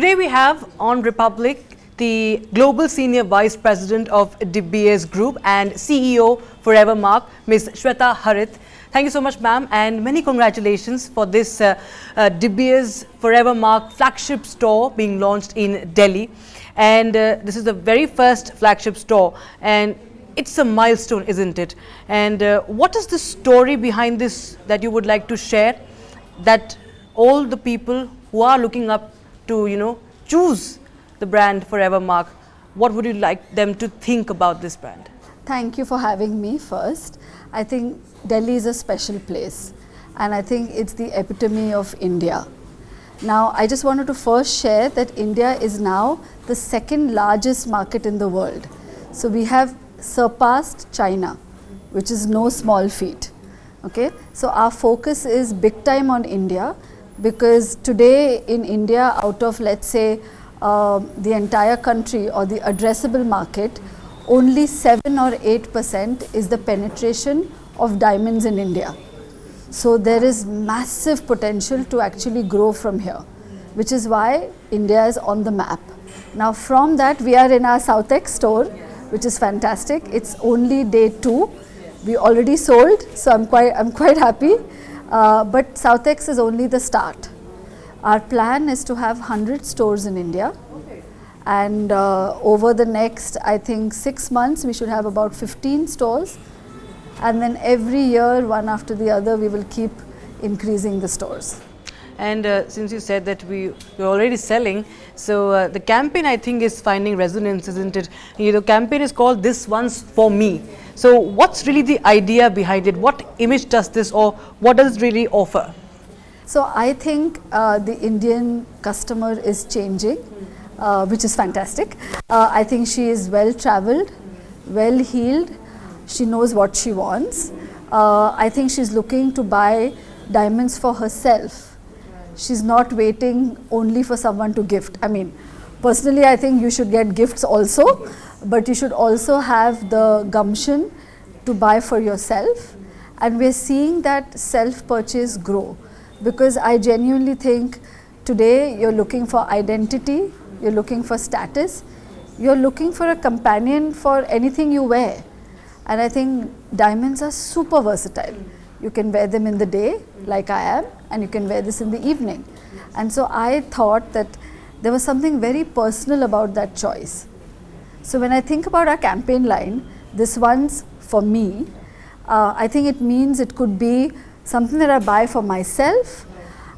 Today we have on Republic the Global Senior Vice President of De Beers Group and CEO Forevermark, Ms. Shweta Harit. Thank you so much, ma'am, and many congratulations for this De Beers Forevermark flagship store being launched in Delhi. And this is the very first flagship store, and it's a milestone, isn't it? And what is the story behind this that you would like to share, that all the people who are looking up to, choose the brand Forevermark, what would you like them to think about this brand? Thank you for having me first. I think Delhi is a special place, and I think it's the epitome of India. Now, I just wanted to first share that India is now the second largest market in the world. So we have surpassed China, which is no small feat. Okay, so our focus is big time on India, because today in India, out of let's say the entire country or the addressable market, only 7 or 8% is the penetration of diamonds in India. So there is massive potential to actually grow from here, which is why India is on the map. Now from that, we are in our Southex store, which is fantastic. It's only day 2. We already sold, so I'm quite happy. But Southex is only the start. Our plan is to have 100 stores in India, and over the next, I think, 6 months, we should have about 15 stores, and then every year, one after the other, we will keep increasing the stores. And since you said that you're already selling, so the campaign, I think, is finding resonance, isn't it? The campaign is called "This One's for Me." So what's really the idea behind it? What image does this, or what does it really offer? So I think the Indian customer is changing, which is fantastic. I think she is well traveled, well heeled. She knows what she wants. I think she's looking to buy diamonds for herself. She's not waiting only for someone to gift. I mean, personally, I think you should get gifts also, but you should also have the gumption to buy for yourself. And we're seeing that self-purchase grow, because I genuinely think today you're looking for identity, you're looking for status, you're looking for a companion for anything you wear. And I think diamonds are super versatile. You can wear them in the day, like I am, and you can wear this in the evening. And so I thought that there was something very personal about that choice. So when I think about our campaign line, this one's for me, I think it means it could be something that I buy for myself,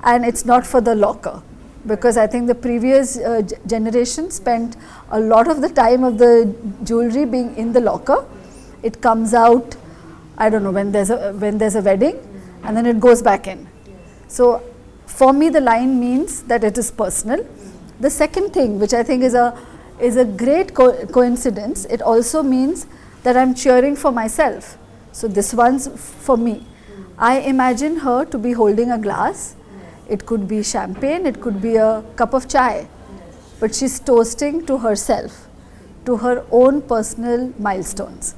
and it's not for the locker. Because I think the previous generation spent a lot of the time of the jewelry being in the locker. It comes out, I don't know, when there's a wedding, and then it goes back in. So for me, the line means that it is personal. The second thing, which I think is a great coincidence, it also means that I'm cheering for myself. So this one's for me. I imagine her to be holding a glass. It could be champagne, it could be a cup of chai, but she's toasting to herself, to her own personal milestones.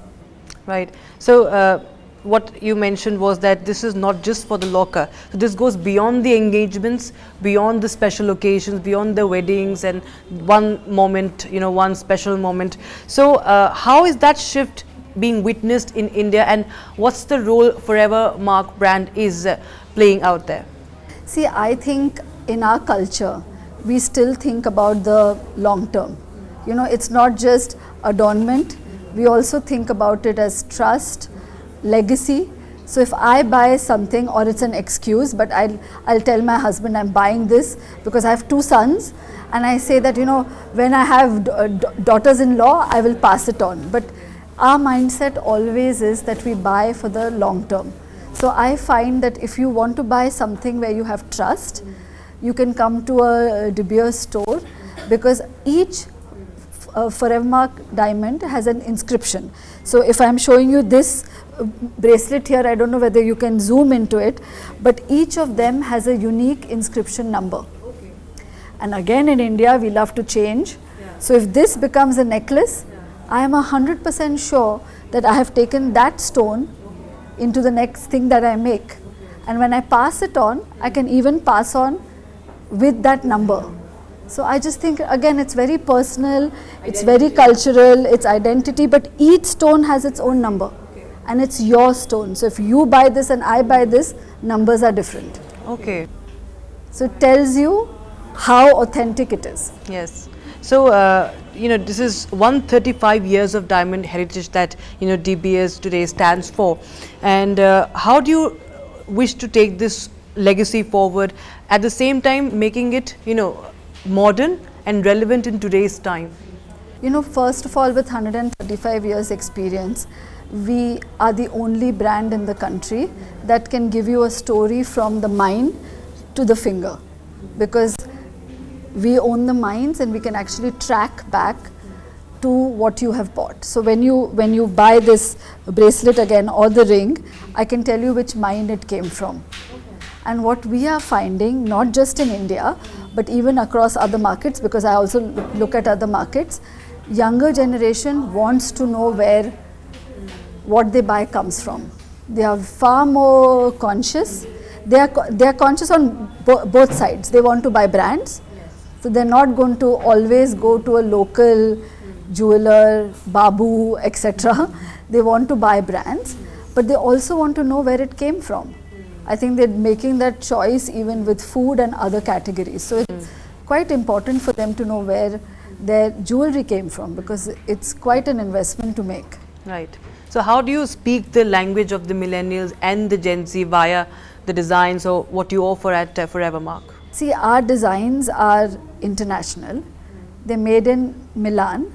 Right. So what you mentioned was that this is not just for the locker. So this goes beyond the engagements, beyond the special occasions, beyond the weddings, and one moment, one special moment. So how is that shift being witnessed in India, and what's the role Forevermark brand is playing out there? See, I think in our culture, we still think about the long term. It's not just adornment. We also think about it as trust, legacy. So if I buy something, or it's an excuse, but I'll tell my husband I'm buying this because I have 2 sons, and I say that, when I have daughters-in-law, I will pass it on. But our mindset always is that we buy for the long term. So I find that if you want to buy something where you have trust, you can come to a De Beers store, because each Forevermark diamond has an inscription. So if I'm showing you this bracelet here, I don't know whether you can zoom into it, but each of them has a unique inscription number. Okay. And again, in India, we love to change. Yeah. So if this becomes a necklace, I am 100% sure that I have taken that stone into the next thing that I make. And when I pass it on, I can even pass on with that number. So I just think again it's very personal, it's very cultural, it's identity, but each stone has its own number and it's your stone. So if you buy this and I buy this, numbers are different. Okay. So it tells you how authentic it is. Yes. So, this is 135 years of diamond heritage that, DBS today stands for. And how do you wish to take this legacy forward, at the same time making it, modern and relevant in today's time? First of all, with 135 years experience, we are the only brand in the country that can give you a story from the mine to the finger, because we own the mines and we can actually track back to what you have bought. So when you buy this bracelet again or the ring, I can tell you which mine it came from. And what we are finding, not just in India, but even across other markets, because I also look at other markets, younger generation wants to know where what they buy comes from. They are far more conscious. They are conscious on both sides. They want to buy brands. So they're not going to always go to a local jeweler, Babu, etc. They want to buy brands, but they also want to know where it came from. I think they're making that choice even with food and other categories. So it's quite important for them to know where their jewelry came from, because it's quite an investment to make. Right. So how do you speak the language of the millennials and the Gen Z via the designs or what you offer at Forevermark? See, our designs are international. They're made in Milan,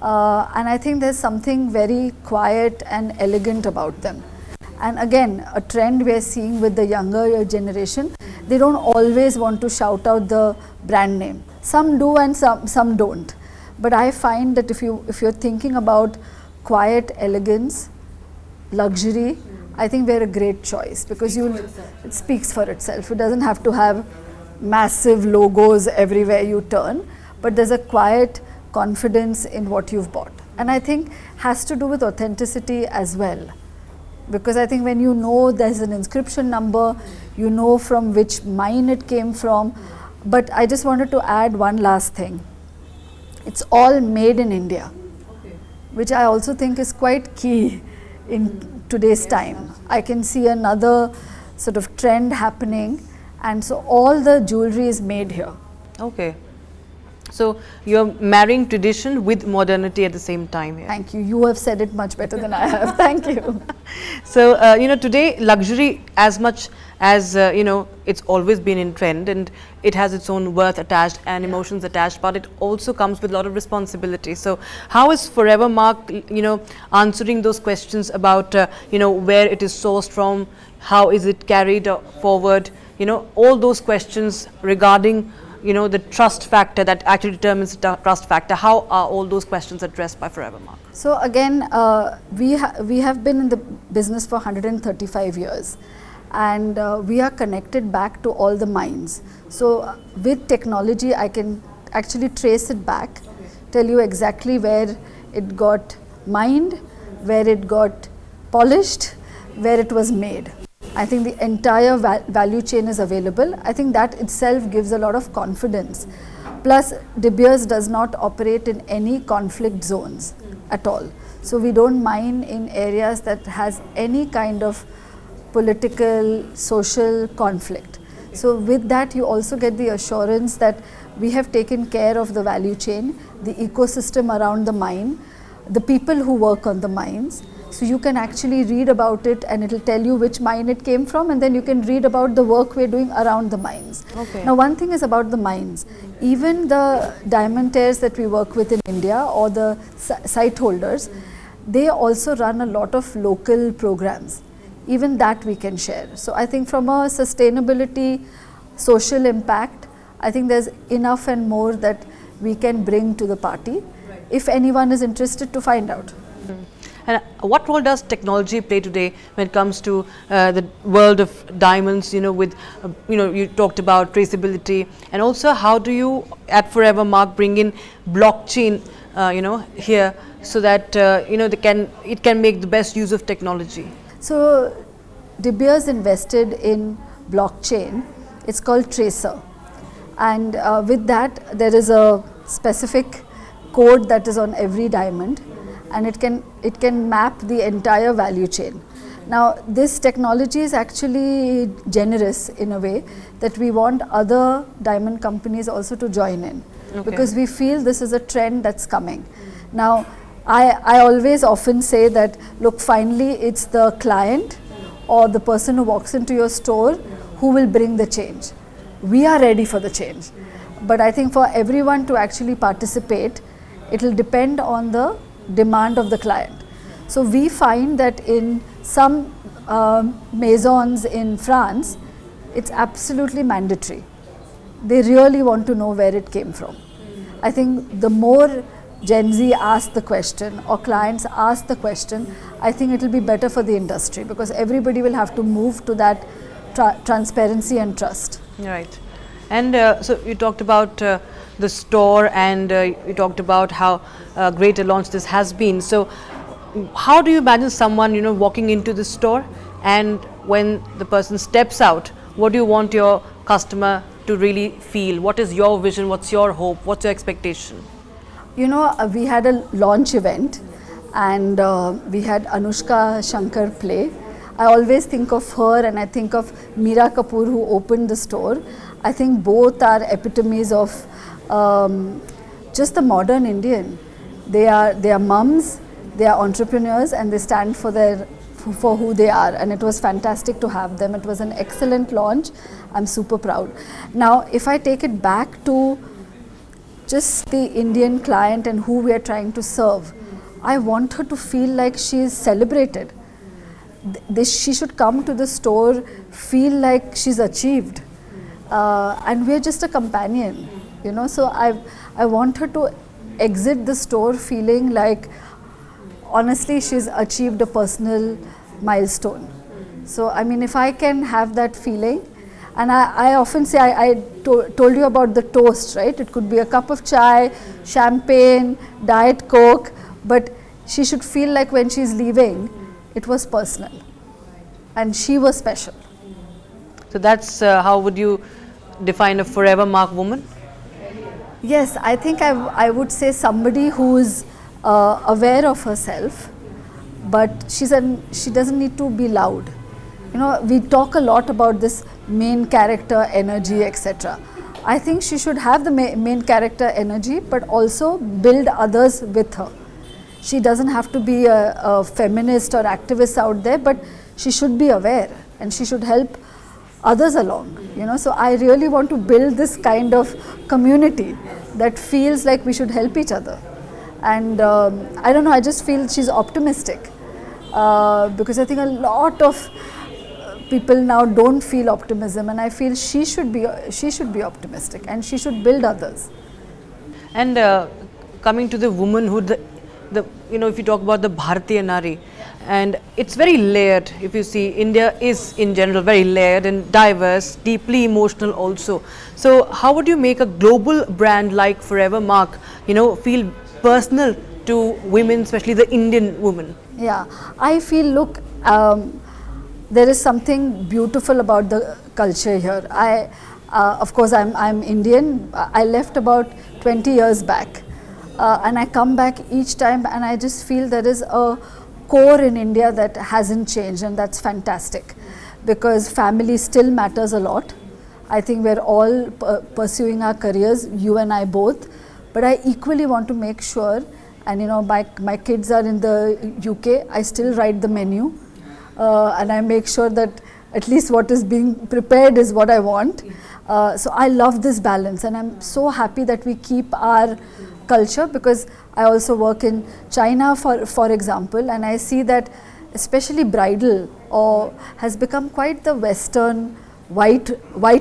and I think there's something very quiet and elegant about them. And again, a trend we're seeing with the younger generation, they don't always want to shout out the brand name. Some do and some don't. But I find that if you're thinking about quiet elegance, luxury, I think we're a great choice, because it speaks for itself. It doesn't have to have massive logos everywhere you turn, but there's a quiet confidence in what you've bought. And I think has to do with authenticity as well, because I think when you know there's an inscription number, you know from which mine it came from. But I just wanted to add one last thing. It's all made in India, which I also think is quite key in today's time. I can see another sort of trend happening, and so all the jewelry is made here. Okay. So you're marrying tradition with modernity at the same time here. Thank you. You have said it much better than I have. Thank you. So, today luxury, as much as, it's always been in trend and it has its own worth attached and emotions attached, but it also comes with a lot of responsibility. So how is Forevermark, answering those questions about, where it is sourced from, how is it carried forward, all those questions regarding the trust factor that actually determines the trust factor. How are all those questions addressed by Forevermark? So again, we have been in the business for 135 years, and we are connected back to all the mines. So with technology, I can actually trace it back, tell you exactly where it got mined, where it got polished, where it was made. I think the entire value chain is available. I think that itself gives a lot of confidence. Plus, De Beers does not operate in any conflict zones at all. So we don't mine in areas that has any kind of political, social conflict. So with that, you also get the assurance that we have taken care of the value chain, the ecosystem around the mine, the people who work on the mines. So you can actually read about it, and it will tell you which mine it came from, and then you can read about the work we're doing around the mines. Okay. Now one thing is about the mines, even the diamantaires that we work with in India or the site holders, they also run a lot of local programs. Even that we can share. So I think from a sustainability, social impact, I think there's enough and more that we can bring to the party, if anyone is interested to find out. And what role does technology play today when it comes to the world of diamonds, with, you talked about traceability, and also how do you at Forevermark bring in blockchain, here, so that, it can make the best use of technology? So De Beers invested in blockchain. It's called Tracer. and with that there is a specific code that is on every diamond, and it can map the entire value chain. Now this technology is actually generous in a way that we want other diamond companies also to join in, because we feel this is a trend that's coming. Now I always often say that, look, finally it's the client or the person who walks into your store who will bring the change. We are ready for the change, but I think for everyone to actually participate, it will depend on the demand of the client. So we find that in some maisons in France, it's absolutely mandatory. They really want to know where it came from. I think the more Gen Z ask the question or clients ask the question, I think it will be better for the industry, because everybody will have to move to that transparency and trust. Right. And so you talked about the store, and you talked about how great a launch this has been. So how do you imagine someone, walking into the store, and when the person steps out, what do you want your customer to really feel? What is your vision? What's your hope? What's your expectation? We had a launch event, and we had Anushka Shankar play. I always think of her, and I think of Meera Kapoor, who opened the store. I think both are epitomes of just the modern Indian. They are mums, they are entrepreneurs, and they stand for who they are, and it was fantastic to have them. It was an excellent launch. I'm super proud. Now if I take it back to just the Indian client and who we are trying to serve, I want her to feel like she is celebrated. She should come to the store, feel like she's achieved, and we're just a companion, so I want her to exit the store feeling like honestly she's achieved a personal milestone. So I mean, if I can have that feeling, and I often say, I told you about the toast, right? It could be a cup of chai, champagne, Diet Coke, but she should feel like when she's leaving, it was personal and she was special. So that's how would you define a Forevermark woman? Yes, I think I would say somebody who is aware of herself, but she doesn't need to be loud. We talk a lot about this main character energy, etc. I think she should have the main character energy, but also build others with her. She doesn't have to be a feminist or activist out there, but she should be aware and she should help others along. So I really want to build this kind of community that feels like we should help each other. And I don't know, I just feel she's optimistic, because I think a lot of people now don't feel optimism, and I feel she should be optimistic and she should build others. And coming to the womanhood, if you talk about the Bharatiya Nari, and it's very layered. If you see, India is in general very layered and diverse, deeply emotional also. So how would you make a global brand like Forevermark, feel personal to women, especially the Indian woman? Yeah, I feel, look, there is something beautiful about the culture here. Of course, I'm Indian. I left about 20 years back, and I come back each time, and I just feel there is a core in India that hasn't changed, and that's fantastic, because family still matters a lot. I think we're all pursuing our careers, you and I both, but I equally want to make sure, and my kids are in the UK, I still write the menu, and I make sure that at least what is being prepared is what I want. So I love this balance, and I'm so happy that we keep our culture, because I also work in China, for example, and I see that especially bridal has become quite the Western white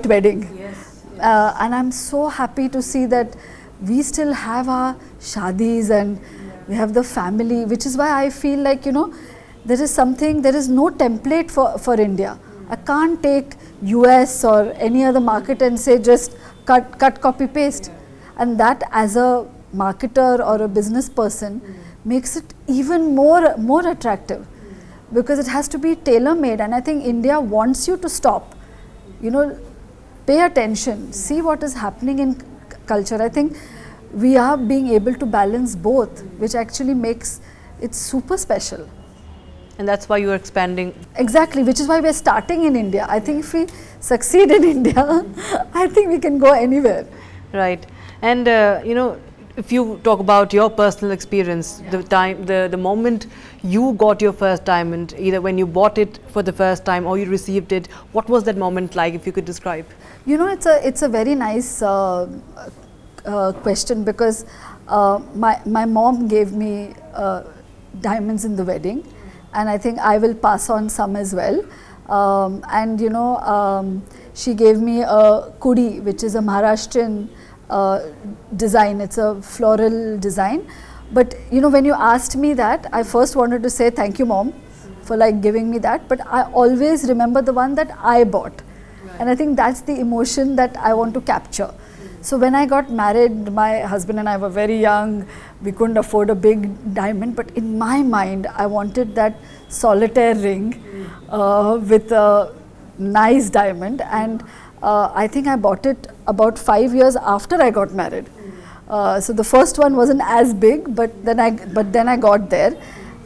wedding. Yes. And I'm so happy to see that we still have our shadis and we have the family, which is why I feel like, there is no template for India. I can't take US or any other market and say just cut, copy, paste. And that, as a marketer or a business person, makes it even more attractive, because it has to be tailor-made. And I think India wants you to stop. pay attention, see what is happening in culture. I think we are being able to balance both, which actually makes it super special. And that's why you're expanding. Exactly, which is why we're starting in India. I think if we succeed in India, I think we can go anywhere. Right. And you know, if you talk about your personal experience, the moment you got your first diamond, either when you bought it for the first time or you received it, what was that moment like, if you could describe? You know, it's a very nice question, because my mom gave me diamonds in the wedding, and I think I will pass on some as well. And you know, she gave me a kudi, which is a Maharashtrian design. It's a floral design. But you know, when you asked me that, I first wanted to say thank you, mom, for like giving me that. But I always remember the one that I bought. Right. And I think that's the emotion that I want to capture. So when I got married, my husband and I were very young. We couldn't afford a big diamond, but in my mind, I wanted that solitaire ring with a nice diamond. And I think I bought it about 5 years after I got married. So the first one wasn't as big, but then I got there,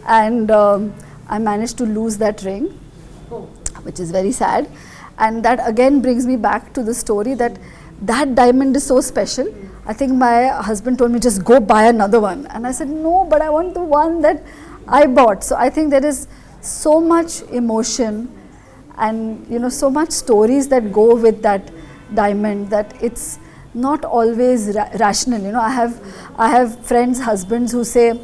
and I managed to lose that ring, which is very sad. And that again brings me back to the story that diamond is so special. I think my husband told me, just go buy another one, and I said no, but I want the one that I bought. So I think there is so much emotion and you know, so much stories that go with that diamond, that it's not always rational. You know, I have friends, husbands who say,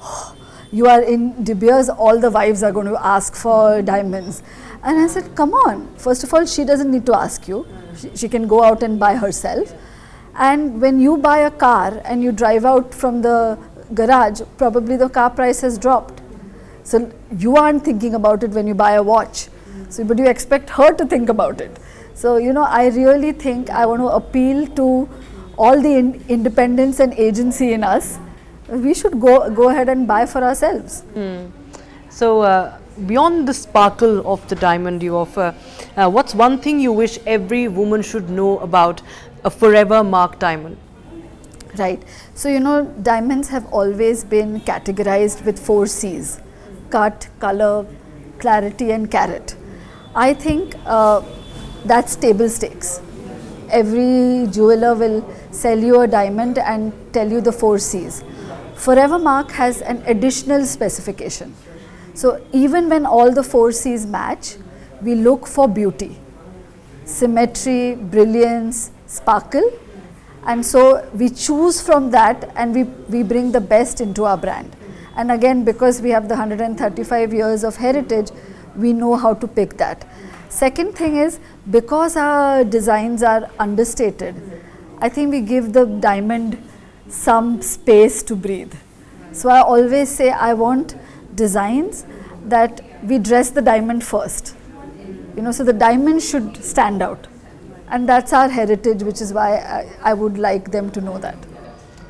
oh, you are in De Beers, all the wives are going to ask for diamonds. And I said, come on, first of all, she doesn't need to ask you. She can go out and buy herself. And when you buy a car and you drive out from the garage, probably the car price has dropped. So you aren't thinking about it when you buy a watch. So, but you expect her to think about it. So, you know, I really think I want to appeal to all the independence and agency in us. We should go ahead and buy for ourselves. So, beyond the sparkle of the diamond you offer, what's one thing you wish every woman should know about a Forevermark diamond? Right. So, you know, diamonds have always been categorized with 4 C's: cut, color, clarity and carat. I think that's table stakes. Every jeweler will sell you a diamond and tell you the 4 C's. Forevermark has an additional specification. So even when all the 4 C's match, we look for beauty, symmetry, brilliance, sparkle, and so we choose from that and we bring the best into our brand. And again, because we have the 135 years of heritage, we know how to pick that. Second thing is, because our designs are understated, I think we give the diamond some space to breathe. So I always say I want designs that we dress the diamond first. You know, so the diamond should stand out. And that's our heritage, which is why I would like them to know that.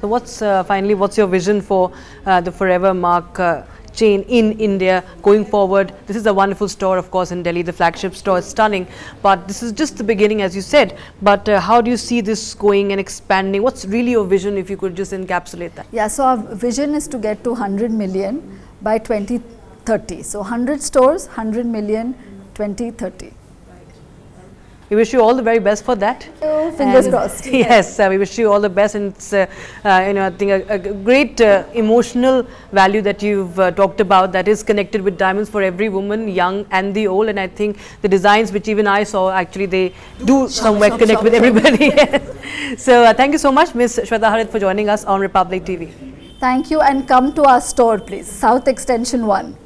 So what's finally, what's your vision for the Forevermark chain in India going forward? This is a wonderful store, of course, in Delhi. The flagship store is stunning, but this is just the beginning, as you said. But how do you see this going and expanding? What's really your vision, if you could just encapsulate that? Yeah, so our vision is to get to 100 million by 2030. So 100 stores, 100 million, 2030. We wish you all the very best for that. Oh, fingers crossed. Yes, we wish you all the best, and it's you know, I think a great emotional value that you've talked about, that is connected with diamonds for every woman, young and the old. And I think the designs which even I saw, actually they do somewhere connect with everybody. So thank you so much, Ms. Shweta Harit, for joining us on Republic TV. Thank you, and come to our store, please. South Extension 1.